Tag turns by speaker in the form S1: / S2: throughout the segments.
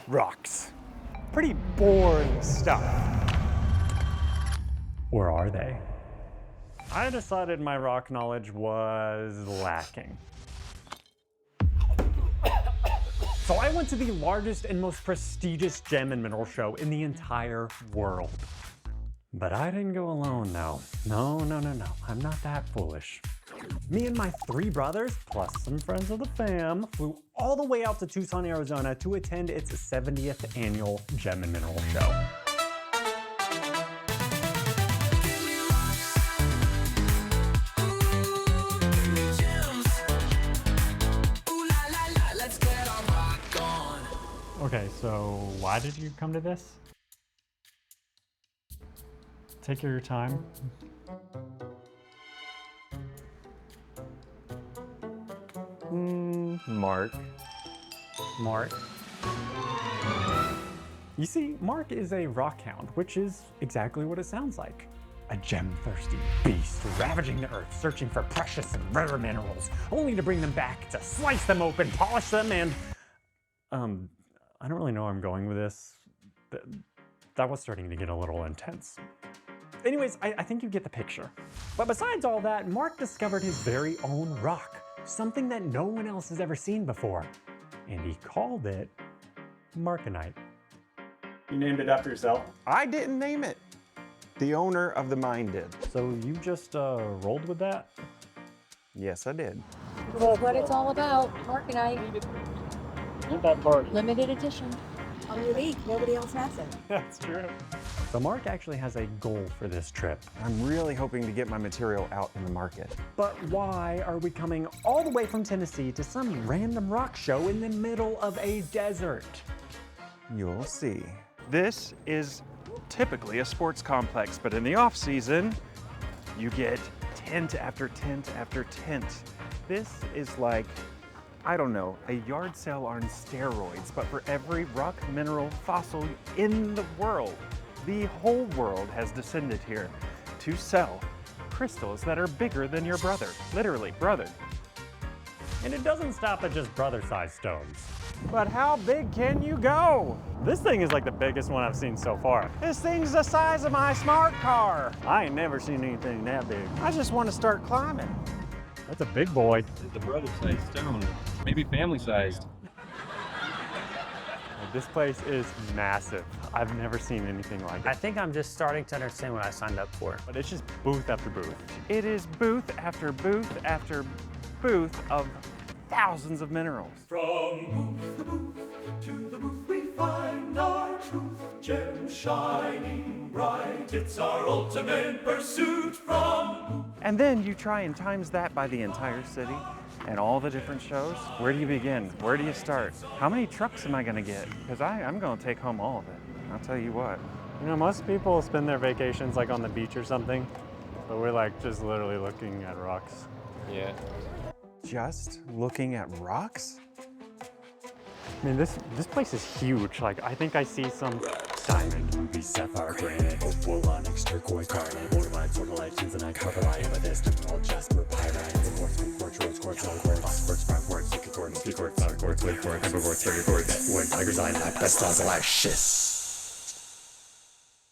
S1: Rocks. Pretty boring stuff. Or are they? I decided my rock knowledge was lacking. So I went to the largest and most prestigious gem and mineral show in the entire world. But I didn't go alone, no. No, I'm not that foolish. Me and my 3 brothers, plus some friends of the fam, flew all the way out to Tucson, Arizona to attend its 70th annual Gem and Mineral Show. Okay, so why did you come to this? Take your time.
S2: Mark.
S1: You see, Mark is a rock hound, which is exactly what it sounds like. A gem-thirsty beast ravaging the earth, searching for precious and rare minerals, only to bring them back to slice them open, polish them, and... I don't really know where I'm going with this. That was starting to get a little intense. Anyways, I think you get the picture. But besides all that, Mark discovered his very own rock, something that no one else has ever seen before. And he called it Markinite. You named it after yourself?
S2: I didn't name it. The owner of the mine did.
S1: So you just rolled with that?
S2: Yes, I did.
S3: Well, what it's all about, Markinite.
S1: Not that part.
S3: Limited edition. Unique, nobody else has it.
S1: That's true. So Mark actually has a goal for this trip.
S2: I'm really hoping to get my material out in the market.
S1: But why are we coming all the way from Tennessee to some random rock show in the middle of a desert?
S2: You'll see.
S4: This is typically a sports complex, but in the off season, you get tent after tent after tent. This is like, I don't know, a yard sale on steroids, but for every rock, mineral, fossil in the world. The whole world has descended here to sell crystals that are bigger than your brother. Literally, brother.
S1: And it doesn't stop at just brother-sized stones.
S4: But how big can you go?
S1: This thing is like the biggest one I've seen so far.
S4: This thing's the size of my smart car.
S1: I ain't never seen anything that big.
S4: I just want to start climbing.
S1: That's a big boy.
S5: The brother-sized stone, maybe family-sized.
S1: This place is massive. I've never seen anything like
S6: I
S1: it.
S6: think I'm just starting to understand what I signed up for.
S1: But it's just booth after booth.
S4: It is booth after booth after booth of thousands of minerals.
S7: From booth to booth to the booth we find our truth. Gems shining bright, it's our ultimate pursuit. From
S4: And then you try and times that by the entire city and all the different shows. Where do you begin? Where do you start? How many trucks am I gonna get? Because I'm gonna take home all of it. I'll tell you what.
S1: You know, most people spend their vacations like on the beach or something, but we're like just literally looking at rocks.
S5: Yeah.
S2: Just looking at rocks?
S1: I mean, this place is huge. Like, I think I see some diamond,
S8: Ruby, sapphire, granite, opal, onyx, turquoise, garnet, borderline, sormalite, tanzanite, copperite, amethyst, emerald, jasper, pyrite, quartz, rose quartz, yellow quartz, quartz, brown quartz, liquid quartz, pea quartz, solid quartz, wood quartz, amber quartz, cherry quartz, wood, tiger's eye, lapis lazuli.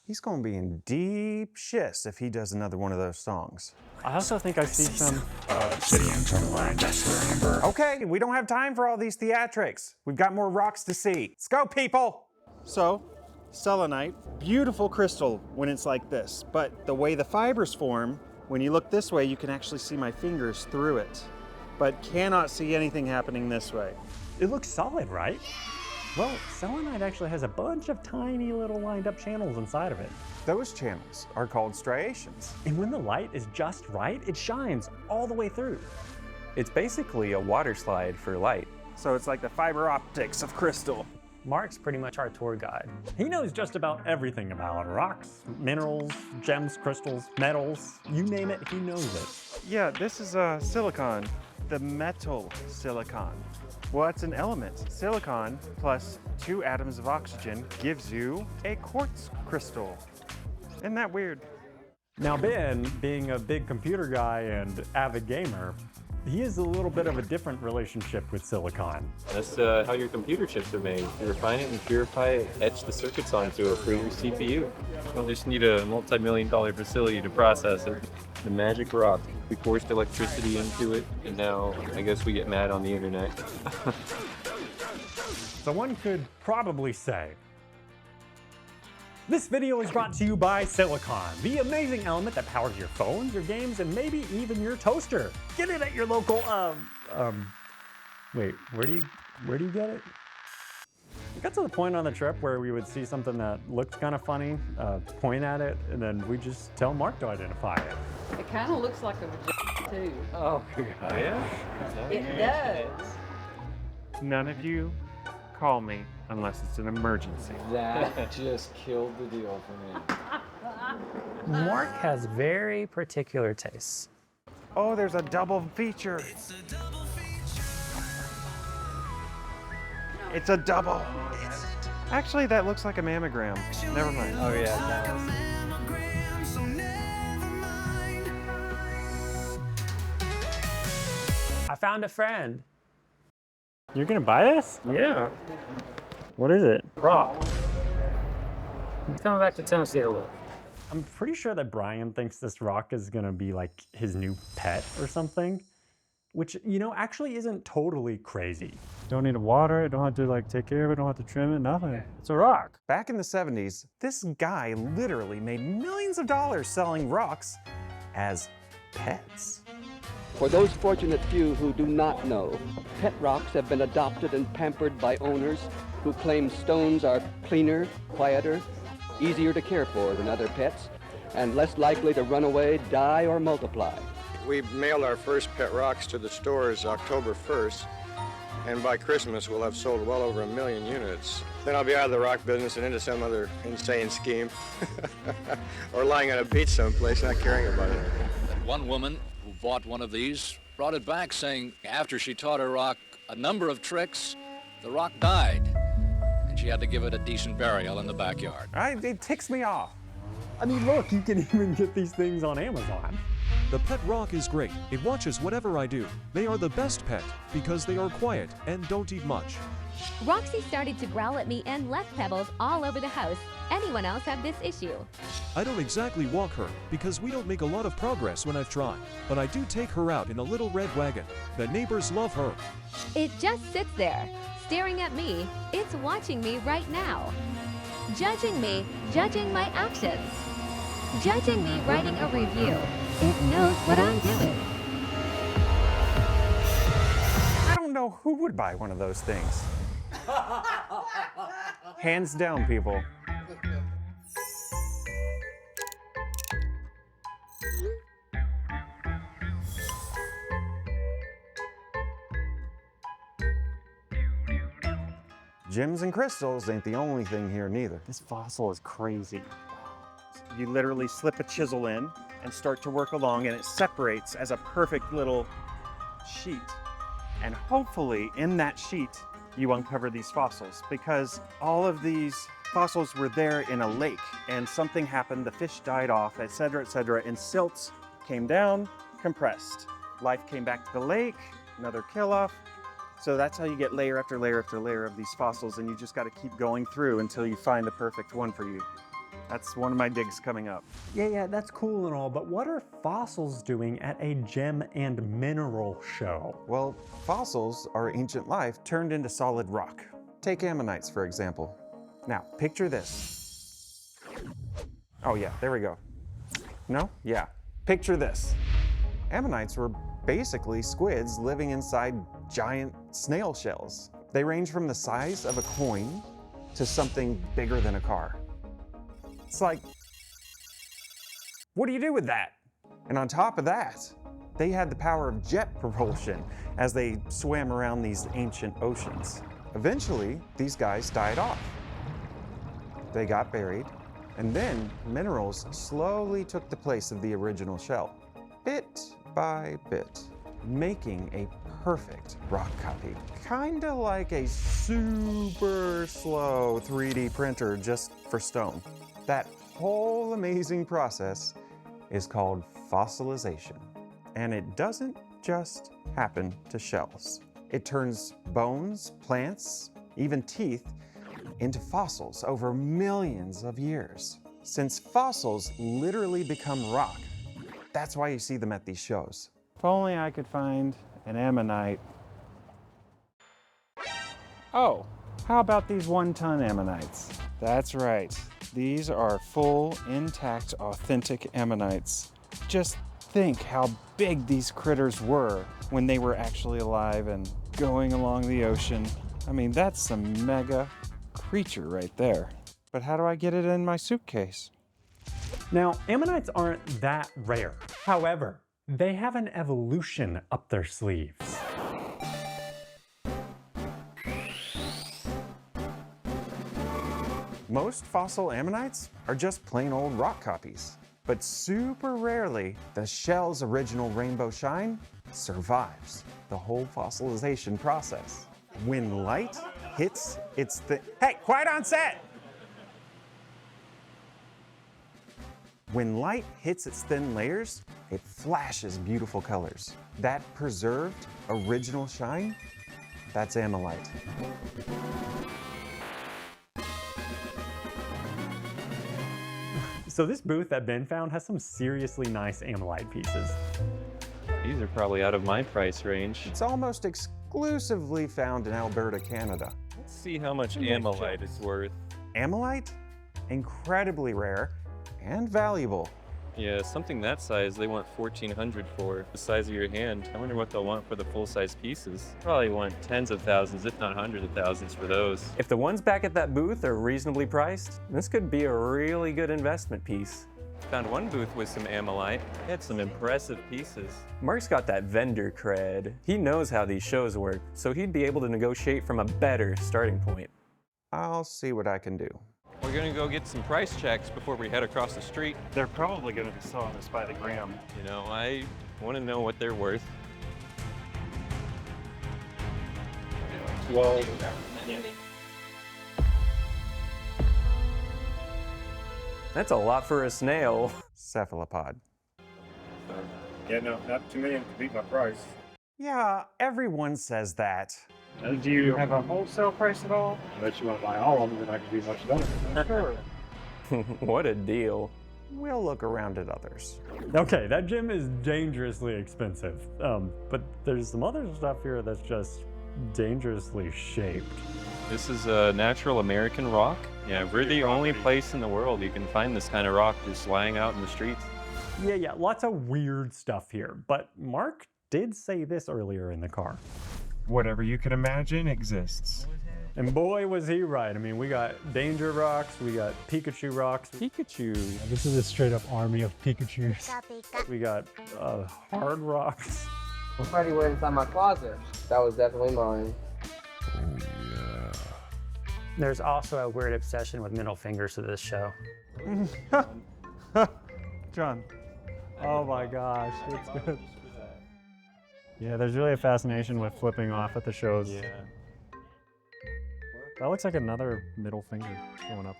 S2: He's gonna be in deep shit if he does another one of those songs.
S1: I also think I see some.
S8: Obsidian, tourmaline, jasper, amber.
S2: Okay, we don't have time for all these theatrics. We've got more rocks to see. Let's go, people!
S4: So, selenite, beautiful crystal when it's like this, but the way the fibers form, when you look this way, you can actually see my fingers through it, but cannot see anything happening this way.
S1: It looks solid, right? Well, selenite actually has a bunch of tiny little lined up channels inside of it.
S2: Those channels are called striations.
S1: And when the light is just right, it shines all the way through.
S5: It's basically a water slide for light.
S4: So it's like the fiber optics of crystal.
S6: Mark's pretty much our tour guide.
S1: He knows just about everything about rocks, minerals, gems, crystals, metals, you name it, he knows it.
S4: Yeah, this is silicon, the metal silicon. Well, it's an element. Silicon plus 2 atoms of oxygen gives you a quartz crystal. Isn't that weird?
S1: Now Ben, being a big computer guy and avid gamer, he has a little bit of a different relationship with silicon.
S5: That's how your computer chips are made. You refine it and purify it, etch the circuits onto it for your CPU. You don't just need a multi-million-dollar facility to process it. The magic rock. We forced electricity into it, and now I guess we get mad on the internet.
S1: So one could probably say, this video is brought to you by Silicon, the amazing element that powers your phones, your games, and maybe even your toaster. Get it at your local, wait, where do you get it? We got to the point on the trip where we would see something that looked kind of funny, point at it, and then we just tell Mark to identify it.
S9: It kind of looks like a vagina too.
S5: Oh, yeah?
S9: It does.
S4: None of you call me unless it's an emergency.
S10: That just killed the deal for me.
S6: Mark has very particular tastes.
S4: Oh, there's a double feature. It's a double. Actually, that looks like a mammogram. Never mind.
S10: Oh yeah, it does.
S6: I found a friend.
S1: You're gonna buy this?
S6: Yeah.
S1: What is it?
S6: Rock. I'm coming back to Tennessee a little.
S1: I'm pretty sure that Brian thinks this rock is gonna be like his new pet or something, which, you know, actually isn't totally crazy.
S11: Don't need to water it, don't have to like take care of it, don't have to trim it, nothing. It's a rock.
S2: Back in the 70s, this guy literally made millions of dollars selling rocks as pets.
S12: For those fortunate few who do not know, pet rocks have been adopted and pampered by owners who claim stones are cleaner, quieter, easier to care for than other pets, and less likely to run away, die, or multiply.
S13: We mailed our first pet rocks to the stores October 1st, and by Christmas we'll have sold well over 1 million units. Then I'll be out of the rock business and into some other insane scheme, or lying on a beach someplace not caring about it.
S14: One woman who bought one of these brought it back saying after she taught her rock a number of tricks, the rock died, and she had to give it a decent burial in the backyard.
S2: It ticks me off.
S1: I mean, look, you can even get these things on Amazon.
S15: The pet rock is great. It watches whatever I do. They are the best pet because they are quiet and don't eat much.
S16: Roxy started to growl at me and left pebbles all over the house. Anyone else have this issue?
S15: I don't exactly walk her because we don't make a lot of progress when I've tried, but I do take her out in a little red wagon. The neighbors love her.
S16: It just sits there, staring at me. It's watching me right now. Judging me, judging my actions. Judging me writing a review. It knows what I'm doing.
S2: I don't know who would buy one of those things. Hands down, people. Gems and crystals ain't the only thing here neither.
S1: This fossil is crazy.
S4: You literally slip a chisel in and start to work along, and it separates as a perfect little sheet. And hopefully in that sheet, you uncover these fossils, because all of these fossils were there in a lake and something happened, the fish died off, etc., and silts came down, compressed. Life came back to the lake, another kill off. So that's how you get layer after layer after layer of these fossils, and you just got to keep going through until you find the perfect one for you. That's one of my digs coming up.
S1: Yeah, that's cool and all, but what are fossils doing at a gem and mineral show?
S2: Well, fossils are ancient life turned into solid rock. Take ammonites, for example. Now, picture this. Oh yeah, there we go. No? Yeah. Picture this. Ammonites were basically squids living inside giant snail shells. They range from the size of a coin to something bigger than a car. It's like, what do you do with that? And on top of that, they had the power of jet propulsion as they swam around these ancient oceans. Eventually, these guys died off. They got buried, and then minerals slowly took the place of the original shell, bit by bit, making a perfect rock copy. Kinda like a super slow 3D printer just for stone. That whole amazing process is called fossilization. And it doesn't just happen to shells. It turns bones, plants, even teeth into fossils over millions of years. Since fossils literally become rock, that's why you see them at these shows.
S4: If only I could find an ammonite. Oh, how about these 1-ton ammonites? That's right. These are full, intact, authentic ammonites. Just think how big these critters were when they were actually alive and going along the ocean. I mean, that's some mega creature right there. But how do I get it in my suitcase?
S1: Now, ammonites aren't that rare. However, they have an evolution up their sleeves.
S2: Most fossil ammonites are just plain old rock copies. But super rarely, the shell's original rainbow shine survives the whole fossilization process. When light hits its Hey, quiet on set! When light hits its thin layers, it flashes beautiful colors. That preserved original shine, that's ammolite.
S1: So this booth that Ben found has some seriously nice ammolite pieces.
S5: These are probably out of my price range.
S2: It's almost exclusively found in Alberta, Canada.
S5: Let's see how much ammolite is worth.
S2: Ammolite? Incredibly rare and valuable.
S5: Yeah, something that size they want $1,400 for. The size of your hand. I wonder what they'll want for the full-size pieces. Probably want tens of thousands, if not hundreds of thousands for those.
S17: If the ones back at that booth are reasonably priced, this could be a really good investment piece.
S5: Found one booth with some ammolite. It had some impressive pieces.
S17: Mark's got that vendor cred. He knows how these shows work, so he'd be able to negotiate from a better starting point.
S2: I'll see what I can do.
S5: We're gonna go get some price checks before we head across the street.
S11: They're probably going to be selling this by the gram.
S5: You know, I want to know what they're worth.
S11: Well,
S17: That's a lot for a snail.
S2: Cephalopod.
S11: yeah, no, not too many to beat my price.
S2: Yeah, everyone says that.
S11: Do you have a wholesale price at all? Unless you want to buy all of them, then I can be much better. Sure.
S17: What a deal.
S2: We'll look around at others.
S1: Okay, that gem is dangerously expensive. But there's some other stuff here that's just dangerously shaped.
S5: This is a natural American rock. Yeah, we're the only place in the world you can find this kind of rock just lying out in the streets.
S1: Yeah, lots of weird stuff here. But Mark did say this earlier in the car.
S4: Whatever you can imagine exists.
S1: And boy, was he right. I mean, we got danger rocks, we got Pikachu rocks. Pikachu.
S11: This is a straight up army of Pikachus.
S1: We got hard rocks.
S10: Freddy went inside my closet. That was definitely mine.
S6: There's also a weird obsession with middle fingers to this show.
S11: John. Oh my gosh, it's good. Yeah, there's really a fascination with flipping off at the shows.
S5: Yeah.
S11: That looks like another middle finger going up.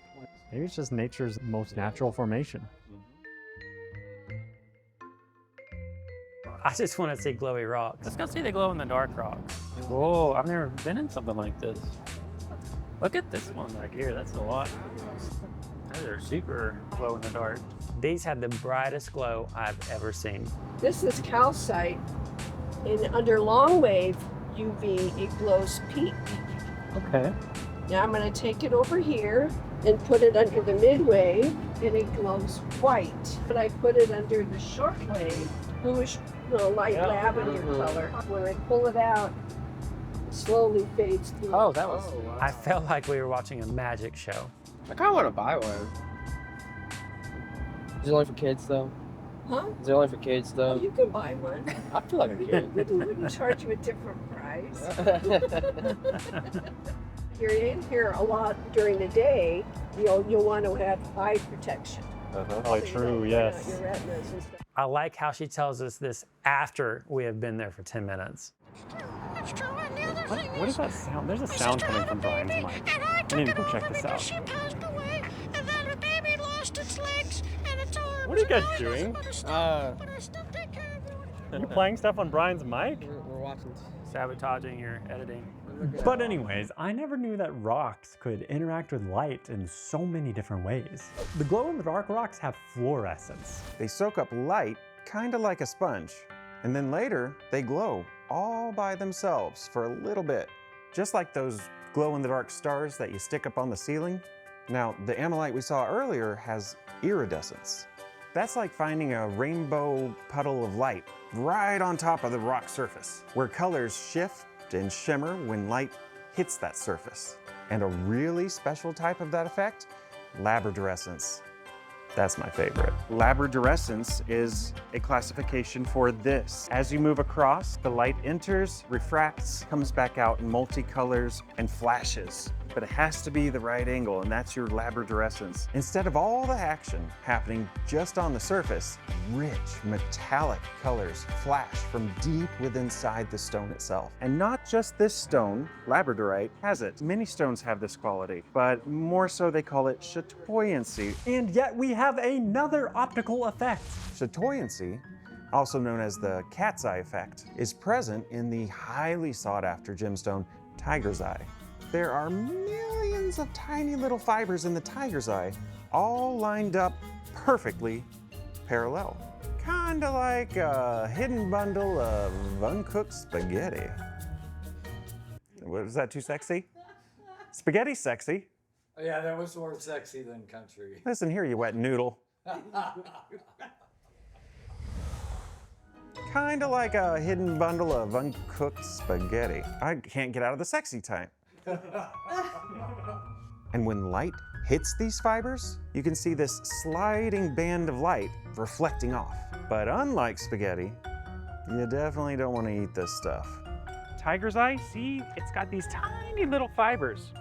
S11: Maybe it's just nature's most natural formation.
S6: I just want to see glowy rocks.
S18: Let's go see the glow-in-the-dark rocks. Whoa, I've never been in something like this. Look at this one right here. That's a lot. Those are super glow-in-the-dark.
S6: These have the brightest glow I've ever seen.
S3: This is calcite. And under long wave UV, it glows pink.
S6: Okay.
S3: Now I'm going to take it over here and put it under the mid wave, and it glows white. But I put it under the short wave, bluish, light lavender color. When I pull it out, it slowly fades through.
S6: Oh, that was. I felt like we were watching a magic show.
S10: I kind of want to buy one. Is it only for kids though?
S3: Huh?
S10: Is it only for kids though?
S3: Oh, you can buy one.
S10: I feel like a kid.
S3: We can charge you a different price. You're in here a lot during the day. You'll want to have eye protection.
S11: Oh, true, yes.
S3: Your retinas and stuff.
S6: I like how she tells us this after we have been there for 10 minutes.
S11: What is that sound? There's a sound coming from Brian's mic. I need to go check this out.
S18: What are you guys doing?
S11: You playing stuff on Brian's mic?
S6: We're watching.
S18: Sabotaging your editing.
S1: But anyways, I never knew that rocks could interact with light in so many different ways. The glow-in-the-dark rocks have fluorescence.
S2: They soak up light kind of like a sponge, and then later they glow all by themselves for a little bit, just like those glow-in-the-dark stars that you stick up on the ceiling. Now, the ammonite we saw earlier has iridescence. That's like finding a rainbow puddle of light right on top of the rock surface, where colors shift and shimmer when light hits that surface. And a really special type of that effect, labradorescence. That's my favorite.
S4: Labradorescence is a classification for this. As you move across, the light enters, refracts, comes back out in multicolors and flashes. But it has to be the right angle, and that's your labradorescence.
S2: Instead of all the action happening just on the surface, rich metallic colors flash from deep within inside the stone itself.
S4: And not just this stone, labradorite has it. Many stones have this quality, but more so they call it chatoyancy.
S1: And yet we have another optical effect.
S2: Chatoyancy, also known as the cat's eye effect, is present in the highly sought after gemstone tiger's eye. There are millions of tiny little fibers in the tiger's eye, all lined up perfectly parallel. Kinda like a hidden bundle of uncooked spaghetti. Was that too sexy? Spaghetti's sexy.
S10: Yeah, that was more sexy than country.
S2: Listen here, you wet noodle. Kinda like a hidden bundle of uncooked spaghetti. I can't get out of the sexy type. And when light hits these fibers, you can see this sliding band of light reflecting off. But unlike spaghetti, you definitely don't want to eat this stuff.
S4: Tiger's eye, see, it's got these tiny little fibers.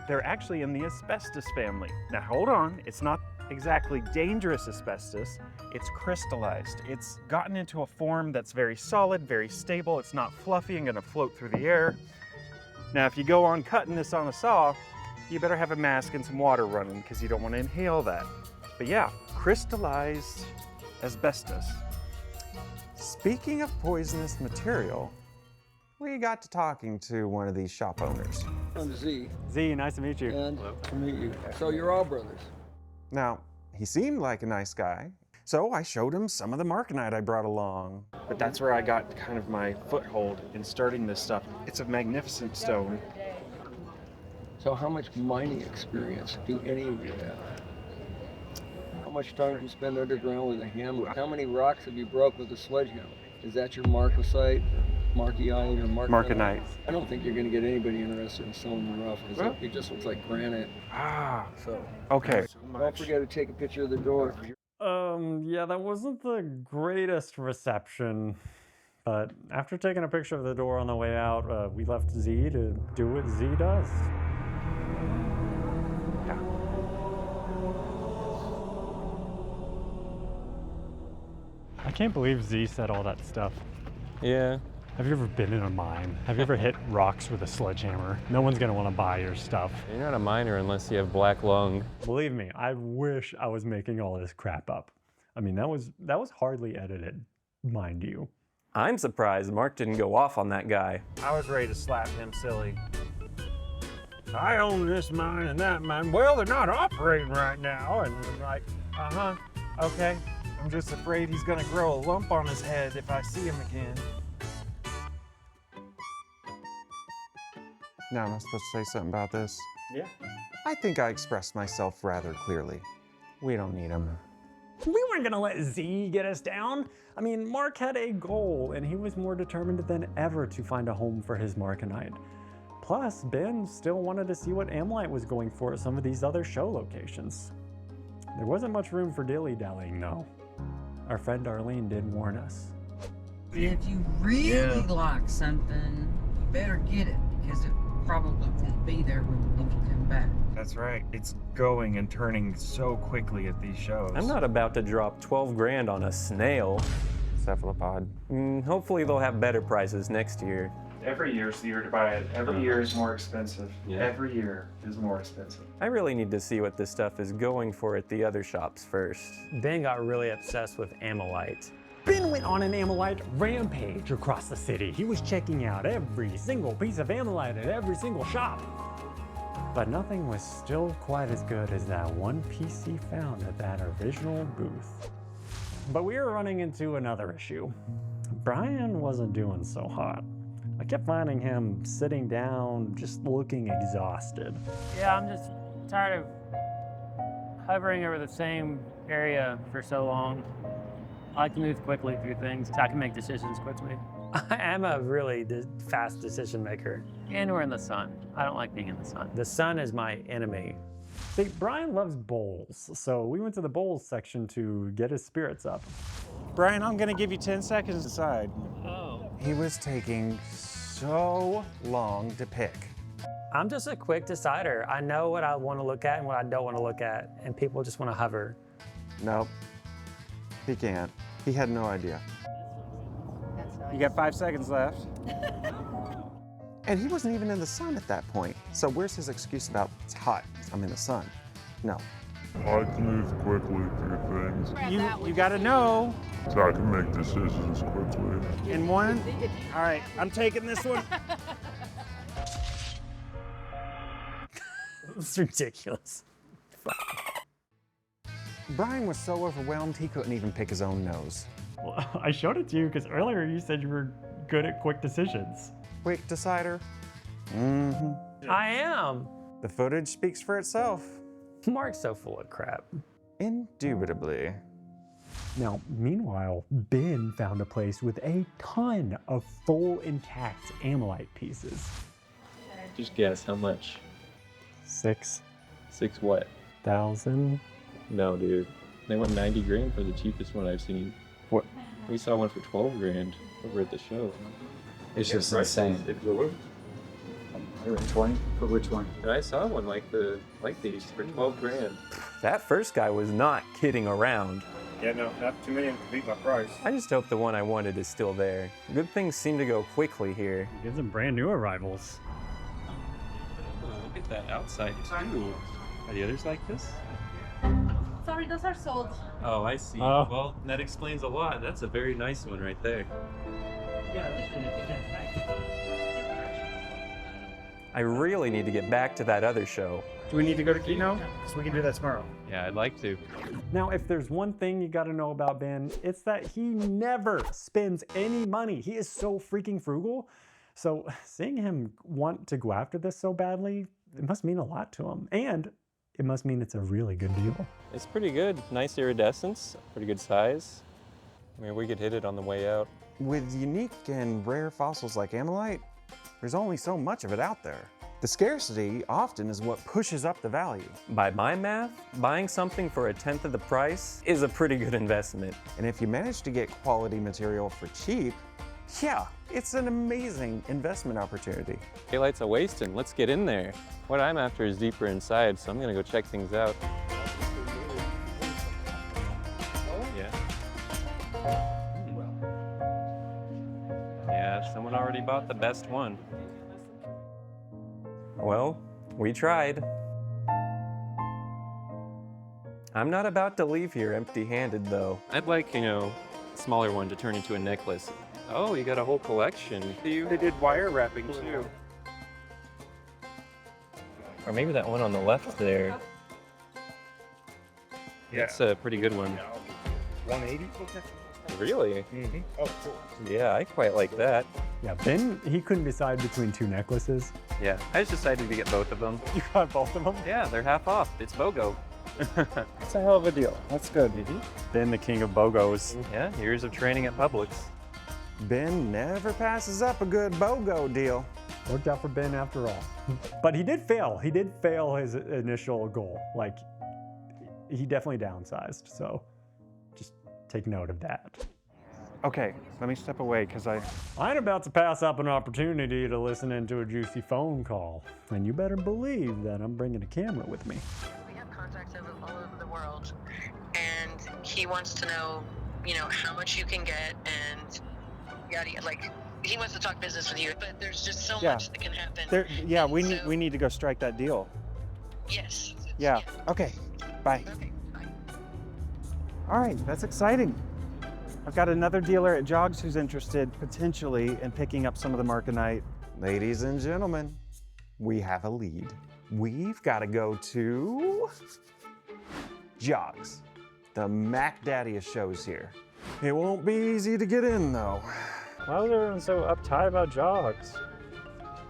S4: They're actually in the asbestos family. Now hold on, it's not exactly dangerous asbestos, it's crystallized. It's gotten into a form that's very solid, very stable, it's not fluffy and gonna float through the air. Now, if you go on cutting this on a saw, you better have a mask and some water running because you don't want to inhale that. But yeah, crystallized asbestos.
S2: Speaking of poisonous material, we got to talking to one of these shop owners.
S12: I'm Z.
S11: Z, nice to meet you.
S12: And to meet you. So you're all brothers.
S2: Now, he seemed like a nice guy, so I showed him some of the marconite I brought along.
S4: But that's where I got kind of my foothold in starting this stuff. It's a magnificent stone.
S12: So how much mining experience do any of you have? How much time do you spend underground with a hammer? How many rocks have you broke with a sledgehammer? Is that your marcasite, markieite, or
S4: Marconite.
S12: I don't think you're going to get anybody interested in selling the rough because it just looks like granite.
S4: Ah,
S12: so
S4: okay.
S12: Don't forget to take a picture of the door.
S11: Yeah, that wasn't the greatest reception. But after taking a picture of the door on the way out, we left Z to do what Z does.
S4: Yeah.
S11: I can't believe Z said all that stuff.
S17: Yeah.
S11: Have you ever been in a mine? Have you ever hit rocks with a sledgehammer? No one's gonna want to buy your stuff.
S17: You're not a miner unless you have black lung.
S11: Believe me, I wish I was making all this crap up. I mean, that was hardly edited, mind you.
S17: I'm surprised Mark didn't go off on that guy.
S4: I was ready to slap him silly.
S19: I own this mine and that mine. Well, they're not operating right now. And I'm like,
S4: okay. I'm just afraid he's gonna grow a lump on his head if I see him again.
S2: Now, am I supposed to say something about this?
S4: Yeah.
S2: I think I expressed myself rather clearly. We don't need him.
S1: We weren't gonna let Z get us down. I mean, Mark had a goal, and he was more determined than ever to find a home for his marconite. Plus, Ben still wanted to see what Ammonite was going for at some of these other show locations. There wasn't much room for dilly-dallying, though. Our friend Arlene did warn us.
S9: If you really like something, you better get it, because it probably won't be there when you come back.
S4: That's right. It's going and turning so quickly at these shows.
S17: I'm not about to drop 12 grand on a snail.
S2: Cephalopod.
S17: Hopefully they'll have better prices next year.
S4: Every year's the year to buy it. Every year is more expensive.
S17: Yeah.
S4: Every year is more expensive.
S17: I really need to see what this stuff is going for at the other shops first.
S18: Ben got really obsessed with ammonite.
S1: Ben went on an Ammonite rampage across the city. He was checking out every single piece of Ammonite at every single shop. But nothing was still quite as good as that one piece he found at that original booth. But we were running into another issue. Brian wasn't doing so hot. I kept finding him sitting down, just looking exhausted.
S18: Yeah, I'm just tired of hovering over the same area for so long. I like to move quickly through things. I can make decisions quickly.
S6: I am a really fast decision maker.
S18: And we're in the sun. I don't like being in the sun.
S6: The sun is my enemy.
S1: See, Brian loves bowls, so we went to the bowls section to get his spirits up.
S2: Brian, I'm gonna give you 10 seconds to decide.
S18: Oh.
S2: He was taking so long to pick.
S6: I'm just a quick decider. I know what I want to look at and what I don't want to look at, and people just want to hover.
S2: Nope, he can't. He had no idea.
S4: You got 5 seconds left.
S2: And he wasn't even in the sun at that point. So where's his excuse about it's hot, I'm in the sun? No.
S20: I like to move quickly through things
S4: You gotta know.
S20: so I can make decisions quickly.
S4: In one. All right, I'm taking this one.
S6: It's ridiculous.
S2: Brian was so overwhelmed he couldn't even pick his own nose.
S1: Well, I showed it to you because earlier you said you were good at quick decisions.
S2: Quick decider? Mm-hmm.
S6: I am.
S2: The footage speaks for itself.
S6: Mark's so full of crap.
S2: Indubitably.
S1: Now, meanwhile, Ben found a place with a ton of full intact Ammonite pieces.
S5: Just guess how much?
S1: 6,000.
S5: 6 what? No, dude. They went 90 grand for the cheapest one I've seen.
S2: What?
S5: We saw one for 12 grand over at the show.
S10: It's just insane. 120 for which one?
S5: And I saw one like these for 12 grand.
S17: That first guy was not kidding around.
S4: Yeah, no, not too many to beat my price.
S17: I just hope the one I wanted is still there. Good things seem to go quickly here.
S1: Get some brand new arrivals.
S5: Look at that outside too. Are the others like this?
S21: Sorry, those are sold.
S5: Oh, I see.
S1: Oh.
S5: Well, that explains a lot. That's a very nice one right there.
S17: I really need to get back to that other show.
S4: Do we need to go to Keno? Because we can do that tomorrow.
S5: Yeah, I'd like to.
S1: Now, if there's one thing you gotta know about Ben, it's that he never spends any money. He is so freaking frugal. So seeing him want to go after this so badly, it must mean a lot to him. And it must mean it's a really good deal.
S5: It's pretty good. Nice iridescence, pretty good size. I mean, we could hit it on the way out.
S2: With unique and rare fossils like Ammonite, there's only so much of it out there. The scarcity often is what pushes up the value.
S17: By my math, buying something for 1/10 of the price is a pretty good investment.
S2: And if you manage to get quality material for cheap, yeah, it's an amazing investment opportunity.
S5: Daylight's a wasting. Let's get in there. What I'm after is deeper inside, so I'm gonna go check things out. Yeah. Yeah, someone already bought the best one.
S17: Well, we tried. I'm not about to leave here empty-handed, though.
S5: I'd like, a smaller one to turn into a necklace. Oh, you got a whole collection. They did wire wrapping too. Or maybe that one on the left there.
S4: Yeah.
S5: That's a pretty good one.
S4: 180?
S5: Really?
S4: Mm-hmm. Oh, cool.
S5: Yeah, I quite like that.
S1: Yeah, Ben, he couldn't decide between 2 necklaces.
S5: Yeah, I just decided to get both of them.
S1: You got both of them?
S5: Yeah, they're half off. It's BOGO.
S4: That's a hell of a deal. That's good.
S1: Ben, the king of BOGOs.
S5: Yeah, years of training at Publix.
S2: Ben never passes up a good BOGO deal.
S1: Worked out for Ben after all. But he did fail. He did fail his initial goal. Like, he definitely downsized. So just take note of that.
S4: Okay, let me step away because
S1: I'm about to pass up an opportunity to listen into a juicy phone call. And you better believe that I'm bringing a camera with me.
S22: We have contacts all over the world, and he wants to know, how much you can get, and he wants to talk business with you. But there's just so much that can happen.
S4: We need to go strike that deal.
S22: Yes.
S4: Yeah. Okay. Bye.
S22: Okay. Bye.
S4: All right, that's exciting. I've got another dealer at Jogs who's interested potentially in picking up some of the Markinite.
S2: Ladies and gentlemen, we have a lead. We've got to go to Jogs. The Mac Daddy of shows here. It won't be easy to get in though.
S11: Why was everyone so uptight about Jogs?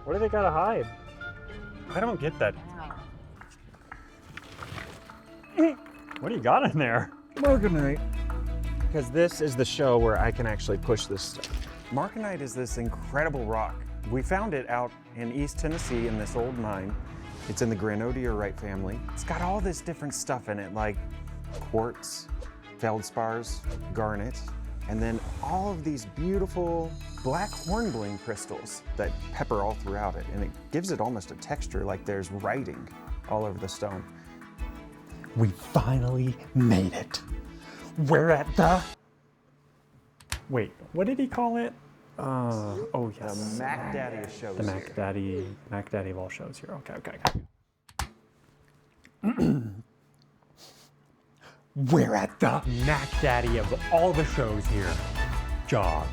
S11: What do they gotta hide?
S4: I don't get that.
S11: What do you got in there?
S4: Markinite. Because this is the show where I can actually push this stuff.
S2: Markinite is this incredible rock. We found it out in East Tennessee in this old mine. It's in the granodiorite family. It's got all this different stuff in it, like quartz, feldspars, garnet, and then all of these beautiful black hornblende crystals that pepper all throughout it. And it gives it almost a texture like there's writing all over the stone.
S1: We finally made it. We're at the...
S11: Wait, what did he call it? Oh yes.
S2: The Mac Daddy of shows.
S11: The Mac Daddy of all shows here. Okay.
S1: We're at the Mac Daddy of all the shows here. Jogs.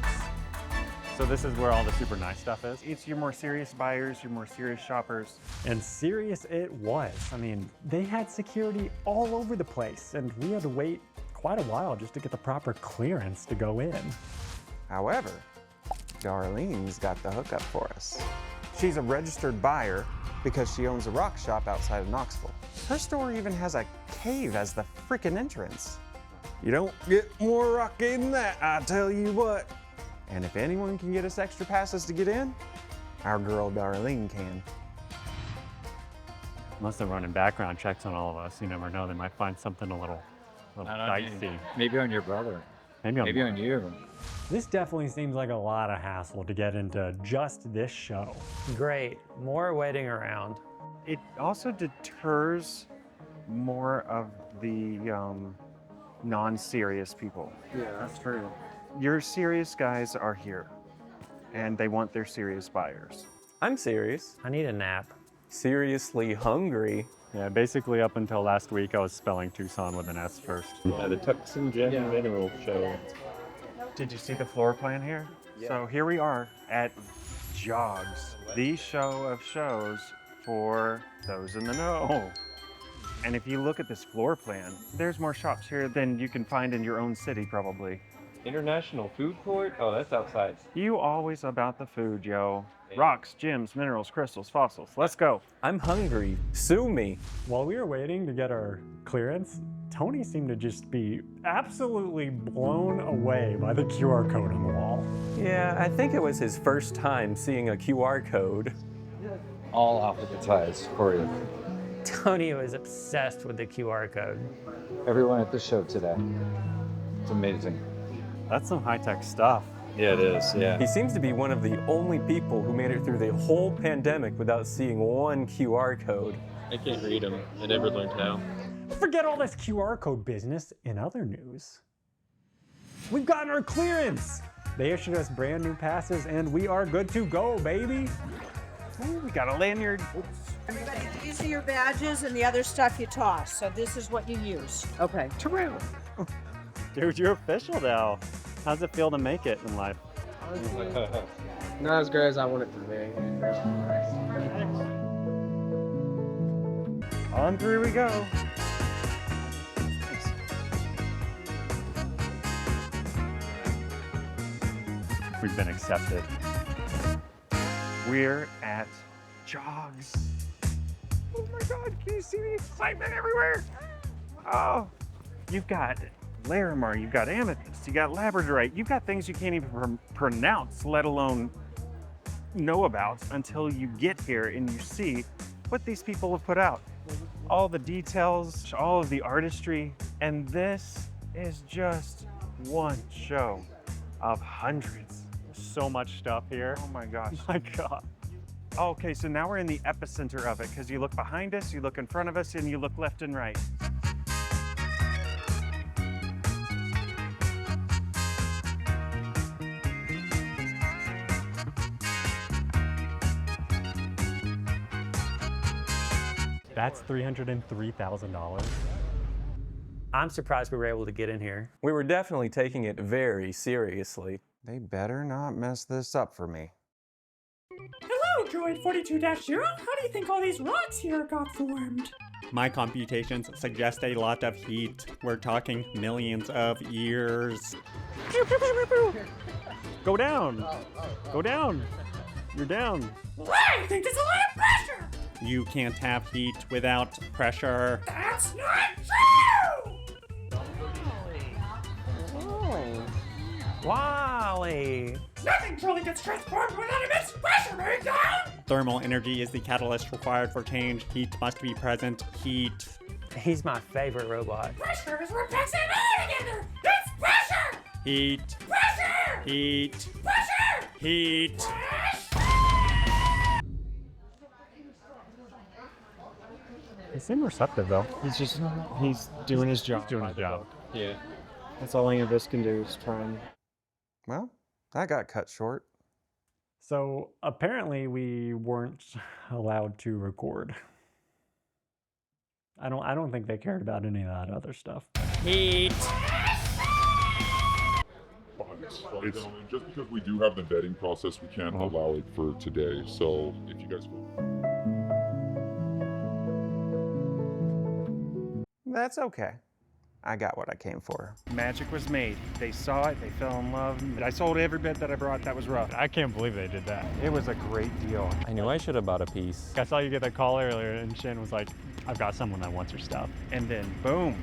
S11: So this is where all the super nice stuff is?
S4: It's your more serious buyers, your more serious shoppers.
S1: And serious it was. I mean, they had security all over the place, and we had to wait quite a while just to get the proper clearance to go in.
S2: However, Darlene's got the hookup for us. She's a registered buyer because she owns a rock shop outside of Knoxville. Her store even has a cave as the frickin' entrance. You don't get more rocky than that, I tell you what. And if anyone can get us extra passes to get in, our girl Darlene can.
S11: Unless they're running background checks on all of us, you never know. They might find something a little dicey.
S10: Maybe on your brother.
S11: Maybe
S10: on you.
S1: This definitely seems like a lot of hassle to get into just this show.
S6: Great, more waiting around.
S4: It also deters more of the non-serious people.
S10: Yeah, that's true.
S4: Your serious guys are here, and they want their serious buyers.
S17: I'm serious.
S6: I need a nap.
S17: Seriously hungry.
S11: Yeah, basically up until last week I was spelling Tucson with an S first.
S5: Yeah, the Tucson Gem Mineral Show.
S4: Did you see the floor plan here? Yeah. So here we are at Jogs, the show of shows for those in the know. And if you look at this floor plan, there's more shops here than you can find in your own city probably.
S5: International Food Court? Oh, that's outside.
S4: You always about the food, yo. Rocks, gems, minerals, crystals, fossils. Let's go.
S17: I'm hungry. Sue me.
S1: While we were waiting to get our clearance, Tony seemed to just be absolutely blown away by the QR code on the wall.
S17: Yeah, I think it was his first time seeing a QR code.
S10: All alphabetized for you.
S6: Tony was obsessed with the QR code.
S10: Everyone at the show today. It's amazing.
S11: That's some high-tech stuff.
S5: Yeah, it is, yeah.
S17: He seems to be one of the only people who made it through the whole pandemic without seeing one QR code.
S5: I can't read them. I never learned how.
S1: Forget all this QR code business. In other news, we've gotten our clearance. They issued us brand new passes and we are good to go, baby.
S4: Ooh, we got a lanyard.
S3: Everybody, these are your badges and the other stuff you toss. So this is what you use. Okay.
S4: True.
S11: Dude, you're official now. How's it feel to make it in life?
S10: Not as great as I want it to be.
S4: On through we go.
S11: We've been accepted.
S4: We're at Jogs. Oh my God, can you see the excitement everywhere? Oh, you've got Larimar, you've got amethyst, you got labradorite, you've got things you can't even pronounce, let alone know about until you get here and you see what these people have put out. All the details, all of the artistry, and this is just one show of hundreds.
S11: So much stuff here.
S4: Oh my gosh.
S11: My God.
S4: Okay, so now we're in the epicenter of it because you look behind us, you look in front of us, and you look left and right.
S1: That's $303,000.
S6: I'm surprised we were able to get in here.
S17: We were definitely taking it very seriously.
S2: They better not mess this up for me.
S1: Hello, Droid 42-0. How do you think all these rocks here got formed? My computations suggest a lot of heat. We're talking millions of years.
S11: Go down! Go down! You're down.
S1: I think there's a lot of pressure! You can't have heat without pressure. That's not true!
S6: Oh. Wally!
S1: Nothing truly gets transformed without immense pressure, being down! Thermal energy is the catalyst required for change. Heat must be present. Heat.
S6: He's my favorite robot.
S1: Pressure is what makes it all together! It's pressure! Heat. Pressure! Heat. Pressure! Heat.
S11: He seemed receptive though.
S19: He's doing his job.
S11: He's doing his job.
S5: Yeah.
S19: That's all any of us can do is try and.
S2: Well, that got cut short.
S11: So apparently we weren't allowed to record. I don't think they cared about any of that other stuff.
S1: Heat.
S20: It's just because we do have the vetting process, we can't allow it for today. So if you guys will.
S2: That's okay. I got what I came for.
S4: Magic was made. They saw it, they fell in love. I sold every bit that I brought that was rough.
S11: I can't believe they did that.
S4: It was a great deal.
S17: I knew I should have bought a piece.
S11: I saw you get that call earlier and Shin was like, I've got someone that wants your stuff.
S4: And then boom.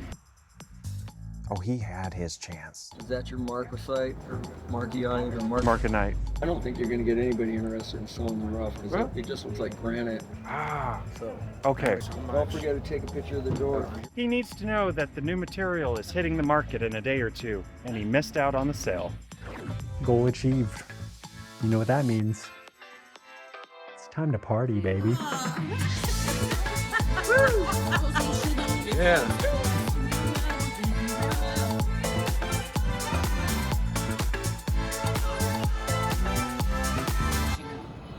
S2: Oh, he had his chance.
S12: Is that your Marcosite or Markionite or
S4: Marconite.
S12: I don't think you're going to get anybody interested in selling the rough because
S4: Well,
S12: it just looks like granite.
S4: Ah.
S12: So
S4: Okay.
S12: don't forget to take a picture of the door.
S4: He needs to know that the new material is hitting the market in a day or two, and he missed out on the sale.
S11: Goal achieved. You know what that means. It's time to party, baby.
S12: Yeah.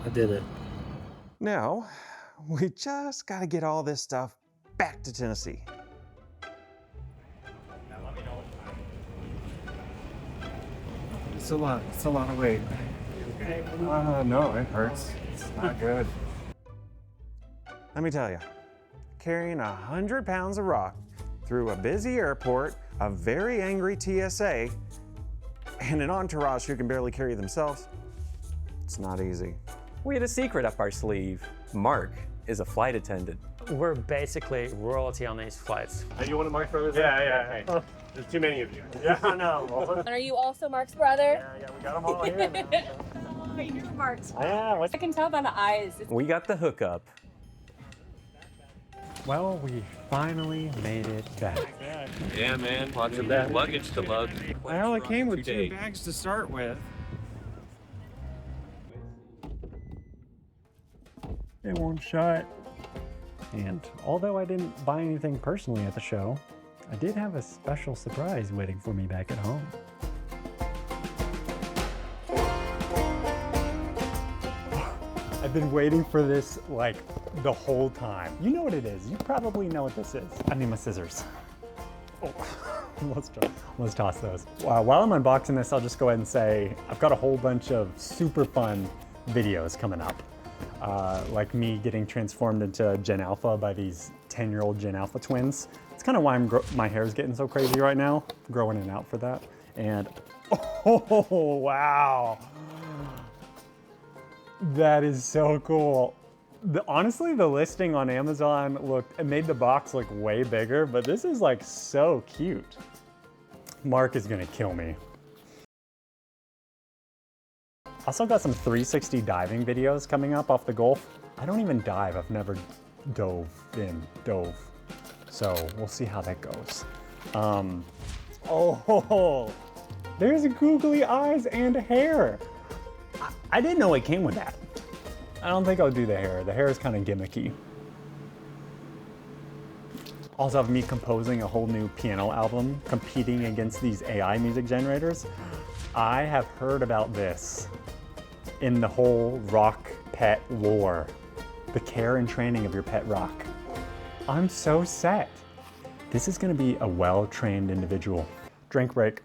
S6: I did it.
S2: Now, we just got to get all this stuff back to Tennessee.
S4: It's a lot of weight. No, it hurts. It's not good.
S2: Let me tell you, carrying 100 pounds of rock through a busy airport, a very angry TSA, and an entourage who can barely carry themselves, it's not easy.
S17: We had a secret up our sleeve. Mark is a flight attendant.
S6: We're basically royalty on these flights.
S19: Are you one of Mark's brothers? Yeah. There's too many of you. Yeah, I know.
S21: And are you also Mark's brother?
S19: Yeah, we got them all here. Man.
S21: You're Mark's.
S19: Yeah,
S21: I can tell by the eyes.
S17: We got the hookup.
S11: Well, we finally made it back.
S5: Yeah, man. Lots of that luggage to lug.
S4: Well, it came with
S5: Today.
S4: 2 bags to start with.
S11: It won't shut. And although I didn't buy anything personally at the show, I did have a special surprise waiting for me back at home. I've been waiting for this like the whole time. You know what it is. You probably know what this is. I need my scissors. Oh. Let's toss those. While I'm unboxing this, I'll just go ahead and say I've got a whole bunch of super fun videos coming up. Like me getting transformed into Gen Alpha by these 10-year-old Gen Alpha twins. It's kind of why my hair's getting so crazy right now, growing in and out for that. And oh wow, that is so cool. Honestly, the listing on Amazon it made the box look way bigger, but this is like so cute. Mark is gonna kill me. Also got some 360 diving videos coming up off the Gulf. I don't even dive, I've never dove. So we'll see how that goes. Oh, there's googly eyes and hair. I didn't know it came with that. I don't think I'll do the hair. The hair is kind of gimmicky. Also have me composing a whole new piano album competing against these AI music generators. I have heard about this in the whole rock pet lore. The care and training of your pet rock. I'm so set. This is gonna be a well-trained individual. Drink break.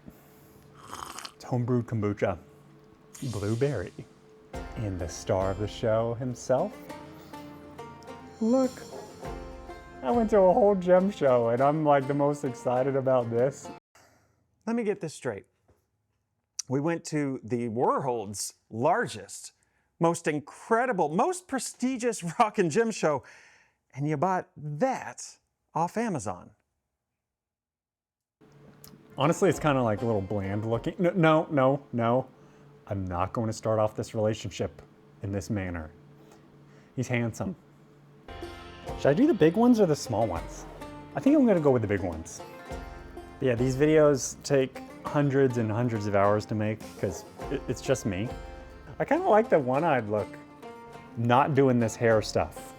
S11: It's homebrewed kombucha. Blueberry. And the star of the show himself. Look, I went to a whole gem show and I'm like the most excited about this.
S2: Let me get this straight. We went to the world's largest, most incredible, most prestigious rock and gem show, and you bought that off Amazon.
S11: Honestly, it's kind of like a little bland looking. No. I'm not going to start off this relationship in this manner. He's handsome. Should I do the big ones or the small ones? I think I'm gonna go with the big ones. But yeah, these videos take hundreds and hundreds of hours to make because it's just me. I kind of like the one-eyed look. Not doing this hair stuff.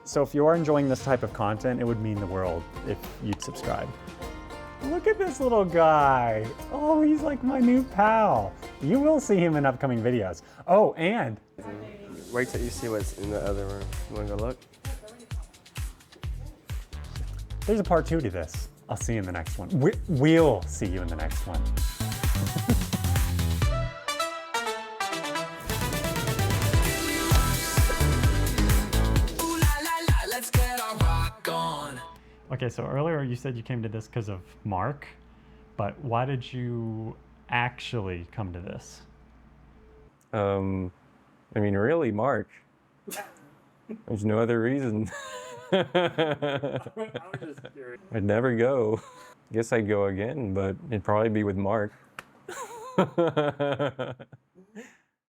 S11: So if you are enjoying this type of content, it would mean the world if you'd subscribe. Look at this little guy. Oh, he's like my new pal. You will see him in upcoming videos. Oh, and
S7: wait till you see what's in the other room. You wanna go look?
S11: there's a part 2 to this. I'll see you in the next one. We'll see you in the next one. Okay, so earlier you said you came to this because of Mark, but why did you actually come to this?
S17: I mean, really, Mark. There's no other reason. I'd never go. Guess I'd go again, but it'd probably be with Mark.